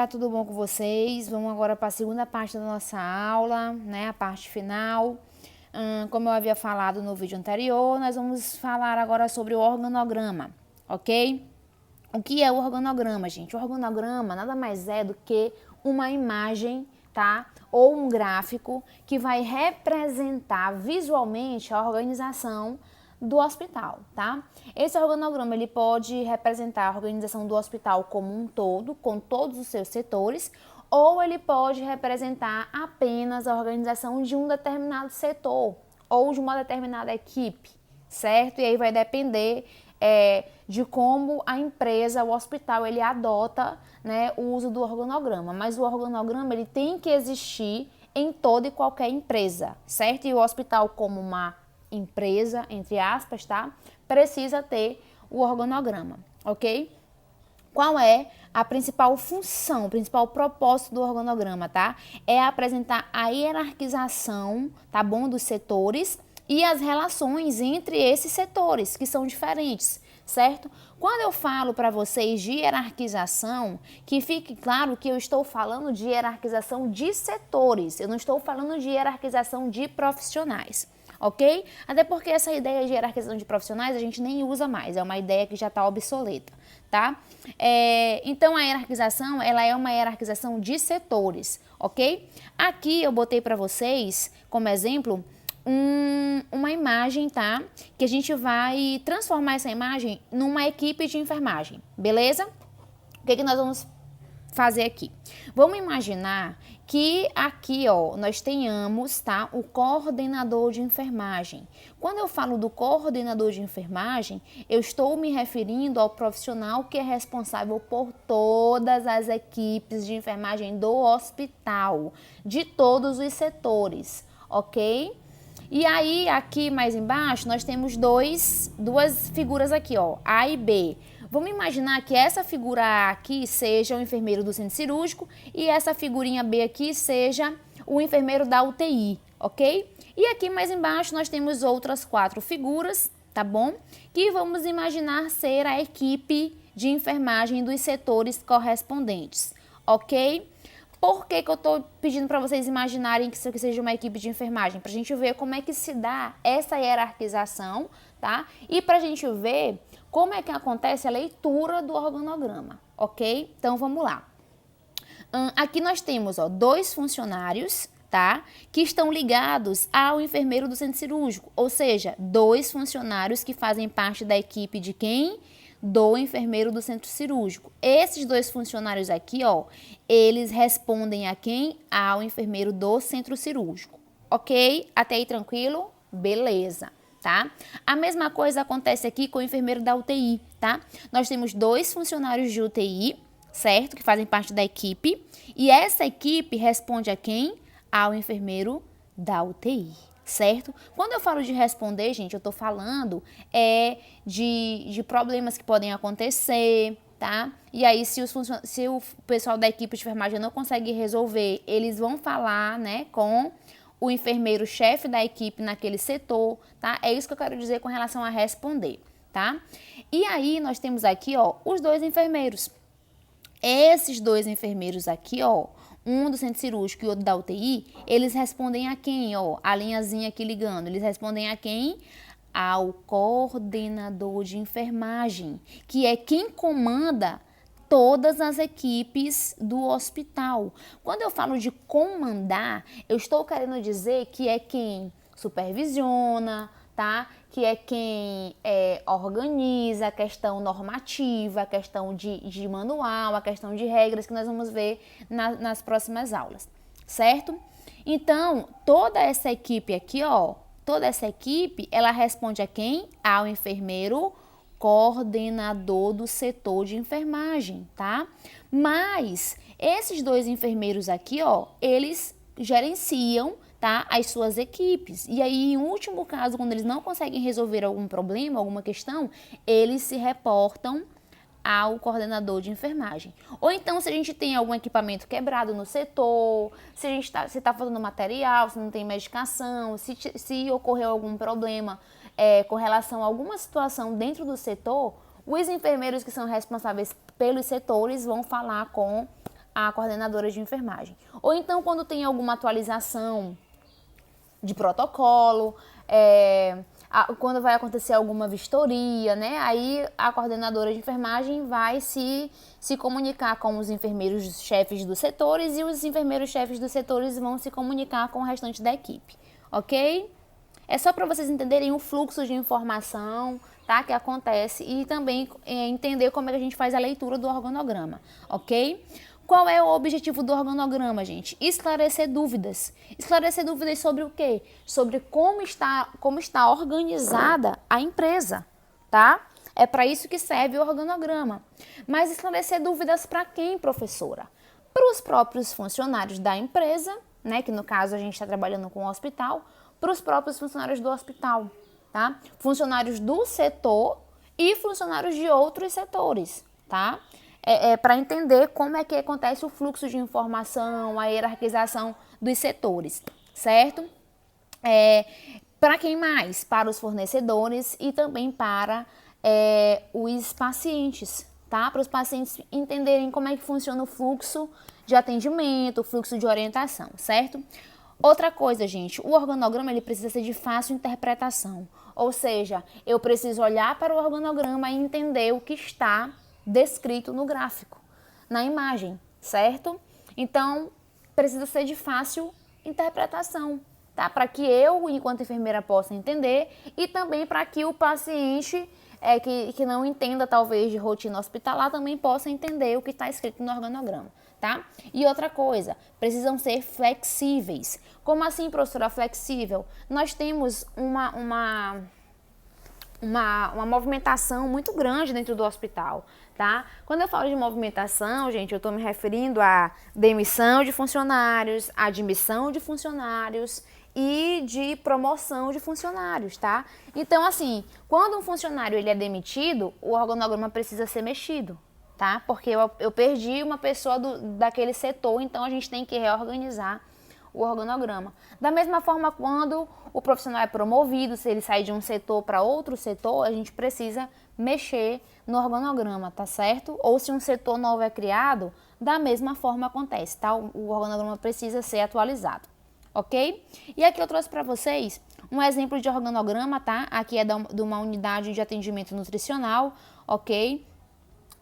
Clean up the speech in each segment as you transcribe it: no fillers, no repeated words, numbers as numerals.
tudo bom com vocês? Vamos agora para a segunda parte da nossa aula, né? A parte final. Como eu havia falado no vídeo anterior, nós vamos falar agora sobre o organograma, ok? O que é o organograma, gente? O organograma nada mais é do que uma imagem, tá? Ou um gráfico que vai representar visualmente a organização do hospital, tá? Esse organograma ele pode representar a organização do hospital como um todo, com todos os seus setores, ou ele pode representar apenas a organização de um determinado setor ou de uma determinada equipe, certo? E aí vai depender de como a empresa, o hospital, ele adota, né, o uso do organograma. Mas o organograma ele tem que existir em toda e qualquer empresa, certo? E o hospital, como uma empresa, entre aspas, tá? Precisa ter o organograma, ok? Qual é a principal função, o principal propósito do organograma, tá? É apresentar a hierarquização, tá bom, dos setores e as relações entre esses setores, que são diferentes, certo? Quando eu falo para vocês de hierarquização, que fique claro que eu estou falando de hierarquização de setores, eu não estou falando de hierarquização de profissionais. Ok? Até porque essa ideia de hierarquização de profissionais a gente nem usa mais, é uma ideia que já está obsoleta, tá? Então a hierarquização, ela é uma hierarquização de setores, ok? Aqui eu botei para vocês, como exemplo, uma imagem, tá? Que a gente vai transformar essa imagem numa equipe de enfermagem, beleza? O que nós vamos fazer aqui? Vamos imaginar que aqui, ó, nós tenhamos, tá, o coordenador de enfermagem. Quando eu falo do coordenador de enfermagem, eu estou me referindo ao profissional que é responsável por todas as equipes de enfermagem do hospital, de todos os setores, ok? E aí, aqui mais embaixo, nós temos duas figuras aqui, ó, A e B. Vamos imaginar que essa figura A aqui seja o enfermeiro do centro cirúrgico e essa figurinha B aqui seja o enfermeiro da UTI, ok? E aqui mais embaixo nós temos outras 4 figuras, tá bom? Que vamos imaginar ser a equipe de enfermagem dos setores correspondentes, ok? Por que eu estou pedindo para vocês imaginarem que isso aqui seja uma equipe de enfermagem? Para a gente ver como é que se dá essa hierarquização, tá? E para a gente ver como é que acontece a leitura do organograma, ok? Então, vamos lá. Aqui nós temos, ó, 2 funcionários, tá? Que estão ligados ao enfermeiro do centro cirúrgico, ou seja, 2 funcionários que fazem parte da equipe de quem? Do enfermeiro do centro cirúrgico. Esses 2 funcionários aqui, ó, eles respondem a quem? Ao enfermeiro do centro cirúrgico, ok? Até aí tranquilo? Beleza. Tá? A mesma coisa acontece aqui com o enfermeiro da UTI, tá? Nós temos 2 funcionários de UTI, certo? Que fazem parte da equipe. E essa equipe responde a quem? Ao enfermeiro da UTI, certo? Quando eu falo de responder, gente, eu tô falando de problemas que podem acontecer, tá? E aí, se o pessoal da equipe de enfermagem não consegue resolver, eles vão falar, né, com o enfermeiro-chefe da equipe naquele setor, tá? É isso que eu quero dizer com relação a responder, tá? E aí, nós temos aqui, ó, os 2 enfermeiros. Esses 2 enfermeiros aqui, ó, um do centro cirúrgico e outro da UTI, eles respondem a quem, ó? A linhazinha aqui ligando, eles respondem a quem? Ao coordenador de enfermagem, que é quem comanda todas as equipes do hospital. Quando eu falo de comandar, eu estou querendo dizer que é quem supervisiona, tá? Que é quem organiza a questão normativa, a questão de manual, a questão de regras que nós vamos ver nas próximas aulas, certo? Então, toda essa equipe aqui, ó, toda essa equipe, ela responde a quem? Ao enfermeiro coordenador do setor de enfermagem, tá? Mas esses 2 enfermeiros aqui, ó, eles gerenciam, tá, as suas equipes. E aí, em último caso, quando eles não conseguem resolver algum problema, alguma questão, eles se reportam ao coordenador de enfermagem. Ou então, se a gente tem algum equipamento quebrado no setor, se a gente tá faltando material, se não tem medicação, se ocorreu algum problema com relação a alguma situação dentro do setor, os enfermeiros que são responsáveis pelos setores vão falar com a coordenadora de enfermagem. Ou então, quando tem alguma atualização de protocolo, quando vai acontecer alguma vistoria, né? Aí a coordenadora de enfermagem vai se comunicar com os enfermeiros chefes dos setores e os enfermeiros chefes dos setores vão se comunicar com o restante da equipe, ok? É só para vocês entenderem o fluxo de informação, tá, que acontece e também entender como é que a gente faz a leitura do organograma, ok? Qual é o objetivo do organograma, gente? Esclarecer dúvidas. Esclarecer dúvidas sobre o quê? Sobre como está organizada a empresa, tá? É para isso que serve o organograma. Mas esclarecer dúvidas para quem, professora? Para os próprios funcionários da empresa, né? Que no caso a gente está trabalhando com o hospital, para os próprios funcionários do hospital, tá? Funcionários do setor e funcionários de outros setores, tá? Para entender como é que acontece o fluxo de informação, a hierarquização dos setores, certo? Para quem mais? Para os fornecedores e também para os pacientes, tá? Para os pacientes entenderem como é que funciona o fluxo de atendimento, o fluxo de orientação, certo? Outra coisa, gente, o organograma ele precisa ser de fácil interpretação, ou seja, eu preciso olhar para o organograma e entender o que está descrito no gráfico, na imagem, certo? Então, precisa ser de fácil interpretação, tá? Para que eu, enquanto enfermeira, possa entender e também para que o paciente que não entenda, talvez, de rotina hospitalar, também possa entender o que está escrito no organograma, tá? E outra coisa, precisam ser flexíveis. Como assim, professora, flexível? Nós temos uma movimentação muito grande dentro do hospital, tá? Quando eu falo de movimentação, gente, eu estou me referindo à demissão de funcionários, admissão de funcionários e de promoção de funcionários, tá? Então, assim, quando um funcionário ele é demitido, o organograma precisa ser mexido, tá? Porque eu perdi uma pessoa daquele setor, então a gente tem que reorganizar o organograma. Da mesma forma, quando o profissional é promovido, se ele sai de um setor para outro setor, a gente precisa mexer no organograma, tá certo? Ou se um setor novo é criado, da mesma forma acontece, tá? O organograma precisa ser atualizado, ok? E aqui eu trouxe para vocês um exemplo de organograma, tá? Aqui é de uma unidade de atendimento nutricional, ok?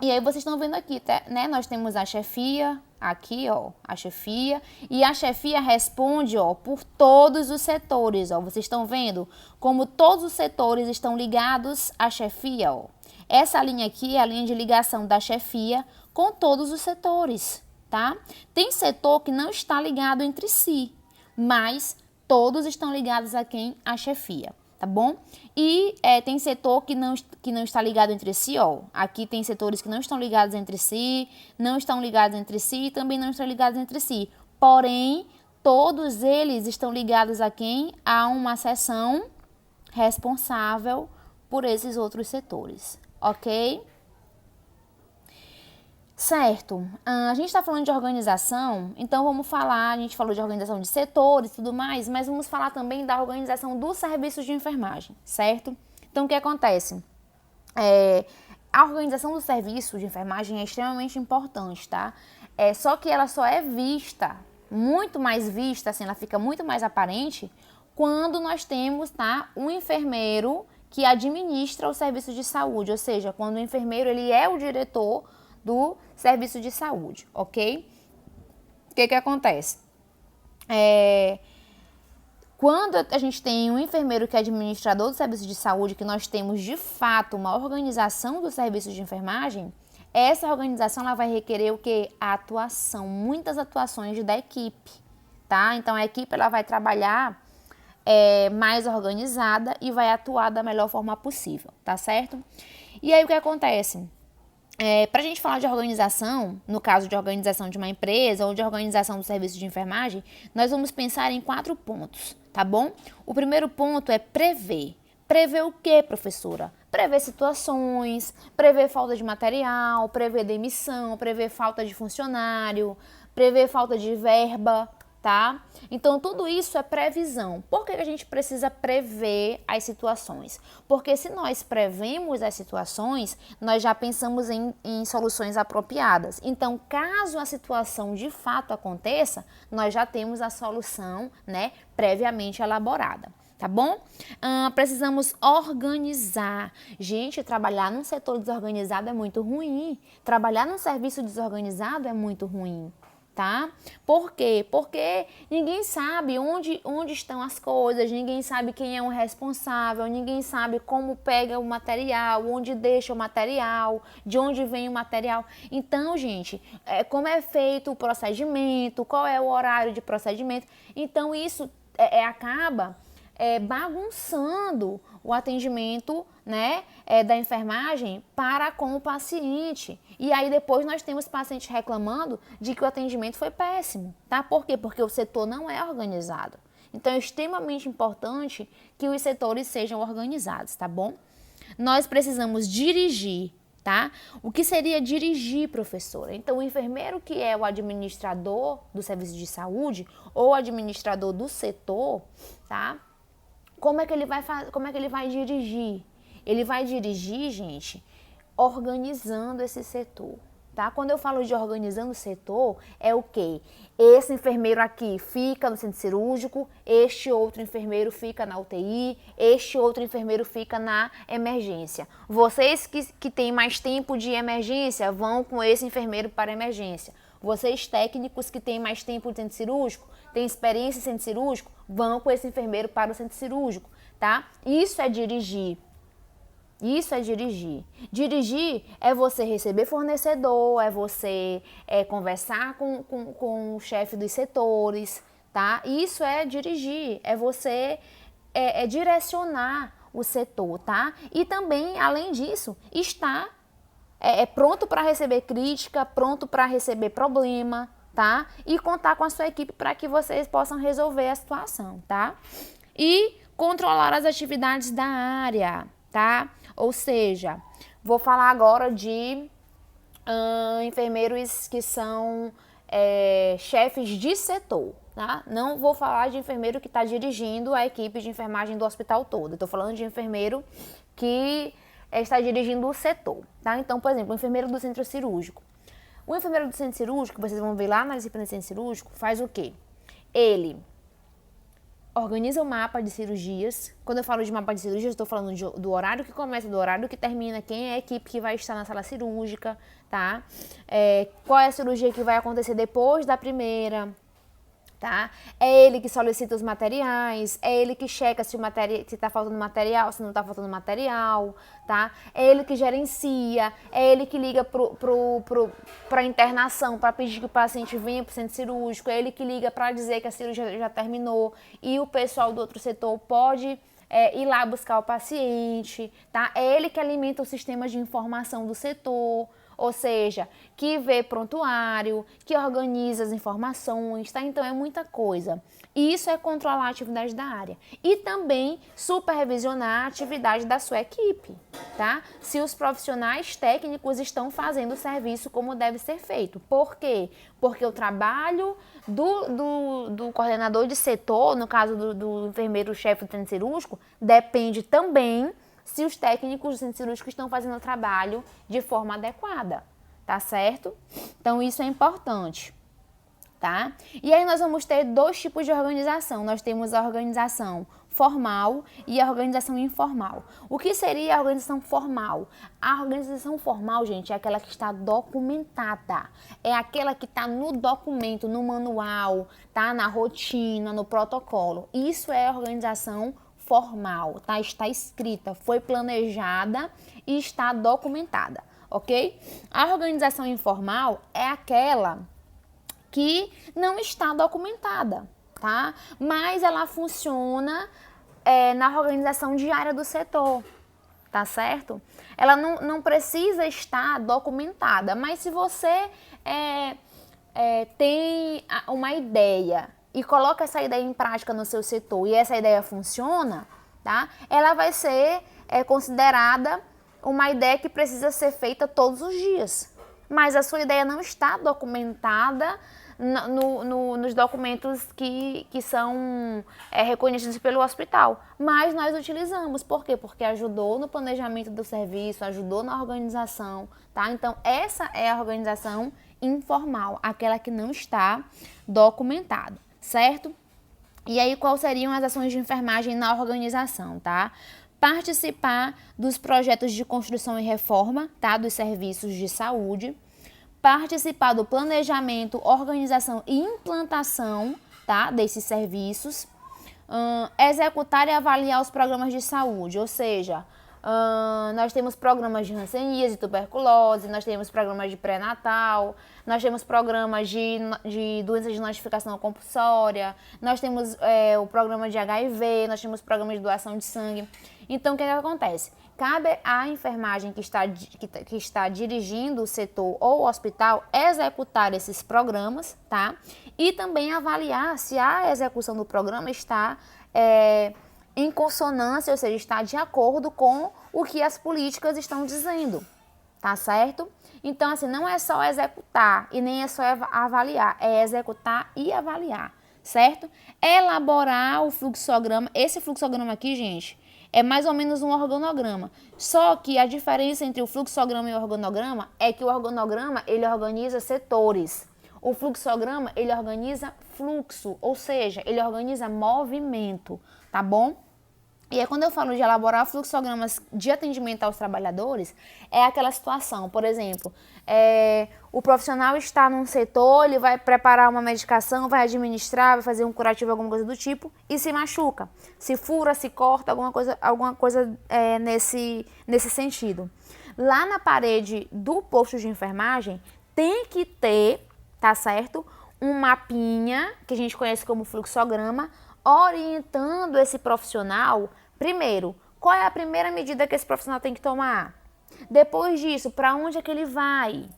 E aí vocês estão vendo aqui, tá, né? Nós temos a chefia, aqui, ó, a chefia. E a chefia responde, ó, por todos os setores, ó. Vocês estão vendo como todos os setores estão ligados à chefia, ó. Essa linha aqui é a linha de ligação da chefia com todos os setores, tá? Tem setor que não está ligado entre si, mas todos estão ligados a quem? A chefia. Tá bom? E tem setor que não está ligado entre si, ó. Aqui tem setores que não estão ligados entre si, não estão ligados entre si e também não estão ligados entre si. Porém, todos eles estão ligados a quem? A uma seção responsável por esses outros setores, ok? Certo, a gente está falando de organização, então vamos falar, a gente falou de organização de setores e tudo mais, mas vamos falar também da organização dos serviços de enfermagem, certo? Então, o que acontece? A organização do serviço de enfermagem é extremamente importante, tá? Só que ela só é vista, muito mais vista, assim, ela fica muito mais aparente quando nós temos, tá, um enfermeiro que administra o serviço de saúde, ou seja, quando o enfermeiro ele é o diretor do serviço de saúde, ok? O que acontece? Quando a gente tem um enfermeiro que é administrador do serviço de saúde, que nós temos de fato uma organização do serviço de enfermagem, essa organização ela vai requerer o quê? A atuação, muitas ações da equipe, tá? Então a equipe ela vai trabalhar mais organizada e vai atuar da melhor forma possível, tá certo? E aí o que acontece? Para a gente falar de organização, no caso de organização de uma empresa ou de organização do serviço de enfermagem, nós vamos pensar em 4 pontos, tá bom? O primeiro ponto é prever. Prever o quê, professora? Prever situações, prever falta de material, prever demissão, prever falta de funcionário, prever falta de verba, tá? Então, tudo isso é previsão. Por que a gente precisa prever as situações? Porque se nós prevemos as situações, nós já pensamos em soluções apropriadas. Então, caso a situação de fato aconteça, nós já temos a solução, né, previamente elaborada. Tá bom? Precisamos organizar. Gente, trabalhar num setor desorganizado é muito ruim. Trabalhar num serviço desorganizado é muito ruim. Tá? Por quê? Porque ninguém sabe onde estão as coisas, ninguém sabe quem é o responsável, ninguém sabe como pega o material, onde deixa o material, de onde vem o material. Então, gente, como é feito o procedimento, qual é o horário de procedimento. Então, isso acaba bagunçando o atendimento, né, da enfermagem para com o paciente. E aí depois nós temos pacientes reclamando de que o atendimento foi péssimo, tá? Por quê? Porque o setor não é organizado. Então é extremamente importante que os setores sejam organizados, tá bom? Nós precisamos dirigir, tá? O que seria dirigir, professora? Então o enfermeiro que é o administrador do serviço de saúde ou administrador do setor, tá? Como é que ele vai dirigir? Ele vai dirigir, gente, organizando esse setor, tá? Quando eu falo de organizando o setor, é o quê? Esse enfermeiro aqui fica no centro cirúrgico, este outro enfermeiro fica na UTI, este outro enfermeiro fica na emergência. Vocês que têm mais tempo de emergência vão com esse enfermeiro para a emergência. Vocês técnicos que têm mais tempo de centro cirúrgico, têm experiência em centro cirúrgico, vão com esse enfermeiro para o centro cirúrgico, tá? Isso é dirigir. Isso é dirigir. Dirigir é você receber fornecedor, é você conversar com o chefe dos setores, tá? Isso é dirigir, é você direcionar o setor, tá? E também, além disso, estar pronto para receber crítica, pronto para receber problema, tá? E contar com a sua equipe para que vocês possam resolver a situação, tá? E controlar as atividades da área, tá? Ou seja, vou falar agora de enfermeiros que são chefes de setor, tá? Não vou falar de enfermeiro que está dirigindo a equipe de enfermagem do hospital todo. Estou falando de enfermeiro que está dirigindo o setor, tá? Então, por exemplo, o enfermeiro do centro cirúrgico. O enfermeiro do centro cirúrgico, vocês vão ver lá na disciplina de centro cirúrgico, faz o quê? Ele organiza o mapa de cirurgias. Quando eu falo de mapa de cirurgias, estou falando do horário que começa, do horário que termina, quem é a equipe que vai estar na sala cirúrgica, tá? Qual é a cirurgia que vai acontecer depois da primeira, tá? É ele que solicita os materiais, é ele que checa se está faltando material, se não está faltando material, tá? É ele que gerencia, é ele que liga para internação, para pedir que o paciente venha para o centro cirúrgico, é ele que liga para dizer que a cirurgia já terminou e o pessoal do outro setor pode ir lá buscar o paciente, tá? É ele que alimenta o sistema de informação do setor, ou seja, que vê prontuário, que organiza as informações, tá? Então é muita coisa. E isso é controlar a atividade da área. E também supervisionar a atividade da sua equipe, tá? Se os profissionais técnicos estão fazendo o serviço como deve ser feito. Por quê? Porque o trabalho do coordenador de setor, no caso do enfermeiro-chefe do centro cirúrgico, depende também se os técnicos do centro cirúrgico estão fazendo o trabalho de forma adequada, tá certo? Então, isso é importante, tá? E aí nós vamos ter dois tipos de organização. Nós temos a organização formal e a organização informal. O que seria a organização formal? A organização formal, gente, é aquela que está documentada. É aquela que está no documento, no manual, tá? Na rotina, no protocolo. Isso é a organização formal, tá? Está escrita, foi planejada e está documentada, ok? A organização informal é aquela que não está documentada, tá? Mas ela funciona na organização diária do setor, tá certo? Ela não precisa estar documentada, mas se você tem uma ideia e coloca essa ideia em prática no seu setor e essa ideia funciona, tá? Ela vai ser considerada uma ideia que precisa ser feita todos os dias. Mas a sua ideia não está documentada nos documentos que são reconhecidos pelo hospital. Mas nós utilizamos. Por quê? Porque ajudou no planejamento do serviço, ajudou na organização, tá? Então, essa é a organização informal, aquela que não está documentada, certo? E aí, quais seriam as ações de enfermagem na organização, tá? Participar dos projetos de construção e reforma, tá? Dos serviços de saúde. Participar do planejamento, organização e implantação, tá? Desses serviços. Executar e avaliar os programas de saúde, ou seja, nós temos programas de hanseníase e tuberculose, nós temos programas de pré-natal, nós temos programas de doenças de notificação compulsória, nós temos o programa de HIV, nós temos programas de doação de sangue. Então, o que acontece? Cabe à enfermagem que está dirigindo o setor ou o hospital executar esses programas, tá? E também avaliar se a execução do programa está em consonância, ou seja, está de acordo com o que as políticas estão dizendo, tá certo? Então, assim, não é só executar e nem é só avaliar, é executar e avaliar, certo? Elaborar o fluxograma. Esse fluxograma aqui, gente, é mais ou menos um organograma. Só que a diferença entre o fluxograma e o organograma é que o organograma, ele organiza setores. O fluxograma, ele organiza fluxo, ou seja, ele organiza movimento, tá bom? E aí, quando eu falo de elaborar fluxogramas de atendimento aos trabalhadores, é aquela situação, por exemplo, o profissional está num setor, ele vai preparar uma medicação, vai administrar, vai fazer um curativo, alguma coisa do tipo, e se machuca, se fura, se corta, alguma coisa nesse sentido. Lá na parede do posto de enfermagem, tem que ter, tá certo, um mapinha, que a gente conhece como fluxograma, orientando esse profissional, primeiro, qual é a primeira medida que esse profissional tem que tomar? Depois disso, para onde é que ele vai?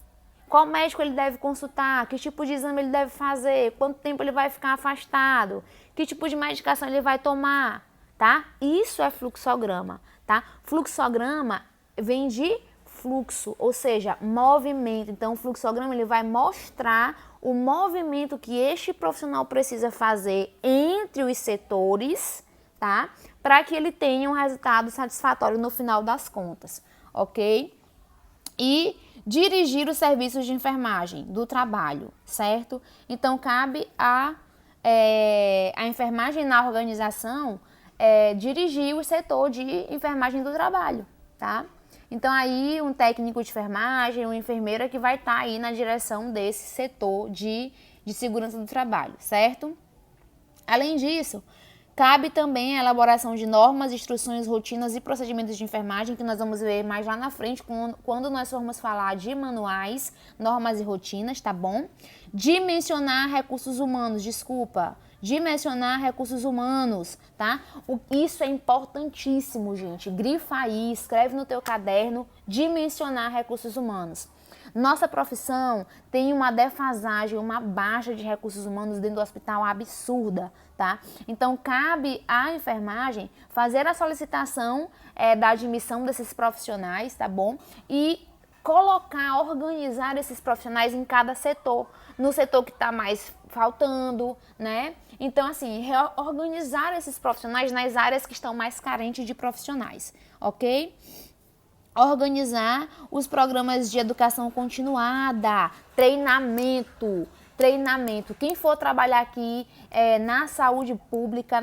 Qual médico ele deve consultar? Que tipo de exame ele deve fazer? Quanto tempo ele vai ficar afastado? Que tipo de medicação ele vai tomar? Tá? Isso é fluxograma, tá? Fluxograma vem de fluxo, ou seja, movimento. Então, o fluxograma ele vai mostrar o movimento que este profissional precisa fazer entre os setores, tá? Para que ele tenha um resultado satisfatório no final das contas, ok? E dirigir os serviços de enfermagem do trabalho, certo? Então, cabe a enfermagem na organização dirigir o setor de enfermagem do trabalho, tá? Então, aí, um técnico de enfermagem, um enfermeiro é que vai estar aí na direção desse setor de segurança do trabalho, certo? Além disso, cabe também a elaboração de normas, instruções, rotinas e procedimentos de enfermagem, que nós vamos ver mais lá na frente, quando nós formos falar de manuais, normas e rotinas, tá bom? Dimensionar recursos humanos, dimensionar recursos humanos, tá? Isso é importantíssimo, gente. Grifa aí, escreve no teu caderno, dimensionar recursos humanos. Nossa profissão tem uma defasagem, uma baixa de recursos humanos dentro do hospital absurda, tá? Então, cabe à enfermagem fazer a solicitação da admissão desses profissionais, tá bom? E organizar esses profissionais em cada setor. No setor que está mais faltando, né? Então, assim, reorganizar esses profissionais nas áreas que estão mais carentes de profissionais, ok? Organizar os programas de educação continuada, treinamento. Quem for trabalhar aqui na saúde pública,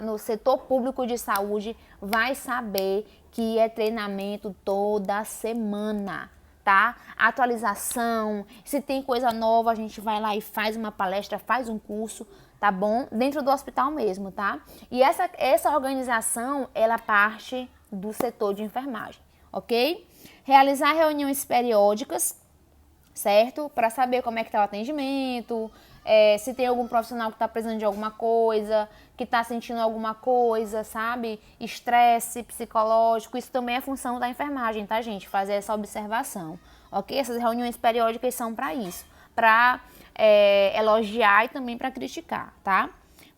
no setor público de saúde, vai saber que é treinamento toda semana, tá? Atualização, se tem coisa nova, a gente vai lá e faz uma palestra, faz um curso, tá bom? Dentro do hospital mesmo, tá? E essa organização, ela parte do setor de enfermagem, ok? Realizar reuniões periódicas, certo? Para saber como é que tá o atendimento, se tem algum profissional que está precisando de alguma coisa, que está sentindo alguma coisa, sabe? Estresse psicológico, isso também é função da enfermagem, tá, gente? Fazer essa observação, ok? Essas reuniões periódicas são para isso, para elogiar e também para criticar, tá?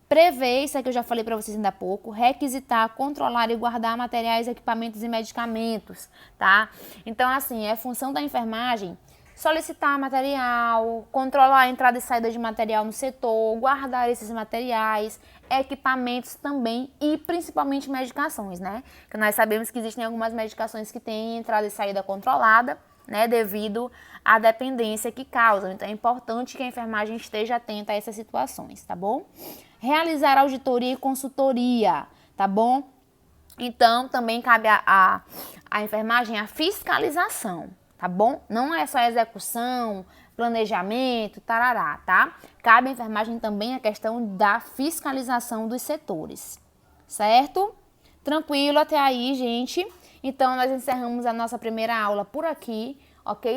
Prever, isso aqui eu já falei para vocês ainda há pouco, requisitar, controlar e guardar materiais, equipamentos e medicamentos, tá? Então, assim, é função da enfermagem solicitar material, controlar a entrada e saída de material no setor, guardar esses materiais, equipamentos também e principalmente medicações, né? Que nós sabemos que existem algumas medicações que têm entrada e saída controlada, né? Devido à dependência que causam. Então é importante que a enfermagem esteja atenta a essas situações, tá bom? Realizar auditoria e consultoria, tá bom? Então também cabe a enfermagem a fiscalização, tá bom? Não é só execução, planejamento, tarará, tá? Cabe à enfermagem também a questão da fiscalização dos setores, certo? Tranquilo até aí, gente? Então, nós encerramos a nossa primeira aula por aqui, ok?